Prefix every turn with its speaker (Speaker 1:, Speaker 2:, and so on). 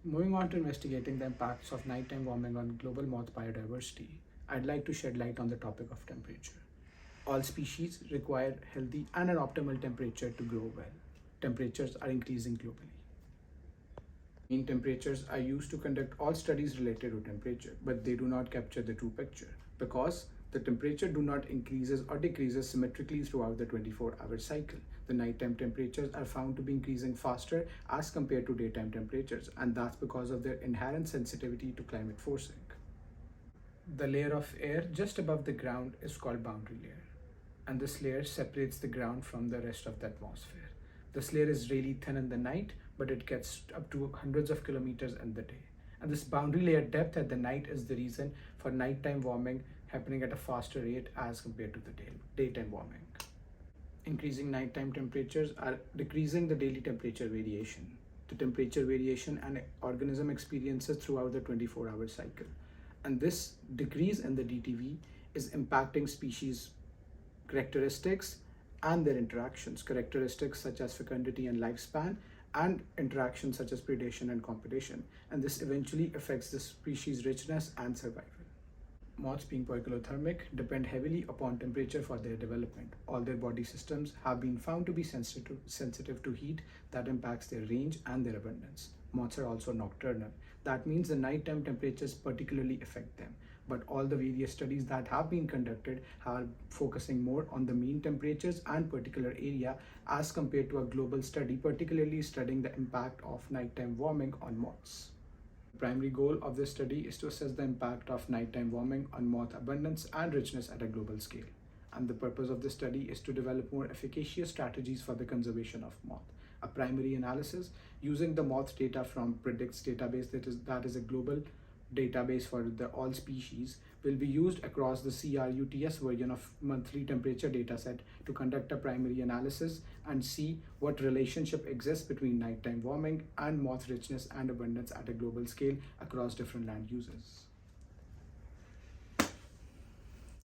Speaker 1: Moving on to investigating the impacts of nighttime warming on global moth biodiversity, I'd like to shed light on the topic of temperature. All species require healthy and an optimal temperature to grow well. Temperatures are increasing globally. Mean temperatures are used to conduct all studies related to temperature, but they do not capture the true picture because the temperature do not increases or decreases symmetrically throughout the 24-hour cycle. The nighttime temperatures are found to be increasing faster as compared to daytime temperatures, and that's because of their inherent sensitivity to climate forcing. The layer of air just above the ground is called boundary layer, and this layer separates the ground from the rest of the atmosphere. This layer is really thin in the night, but it gets up to hundreds of kilometers in the day. And this boundary layer depth at the night is the reason for nighttime warming happening at a faster rate as compared to the daytime warming. Increasing nighttime temperatures are decreasing the daily temperature variation, the temperature variation an organism experiences throughout the 24-hour cycle. And this decrease in the DTV is impacting species characteristics and their interactions, characteristics such as fecundity and lifespan, and interactions such as predation and competition. And this eventually affects the species richness and survival. Moths, being poikilothermic, depend heavily upon temperature for their development. All their body systems have been found to be sensitive to heat that impacts their range and their abundance. Moths are also nocturnal. That means the nighttime temperatures particularly affect them. But all the various studies that have been conducted are focusing more on the mean temperatures and particular area as compared to a global study, particularly studying the impact of nighttime warming on moths. The primary goal of this study is to assess the impact of nighttime warming on moth abundance and richness at a global scale. And the purpose of this study is to develop more efficacious strategies for the conservation of moth. A primary analysis using the moth data from Predicts database, that is a global database for the all species, will be used across the CRUTS version of monthly temperature dataset to conduct a primary analysis and see what relationship exists between nighttime warming and moth richness and abundance at a global scale across different land uses.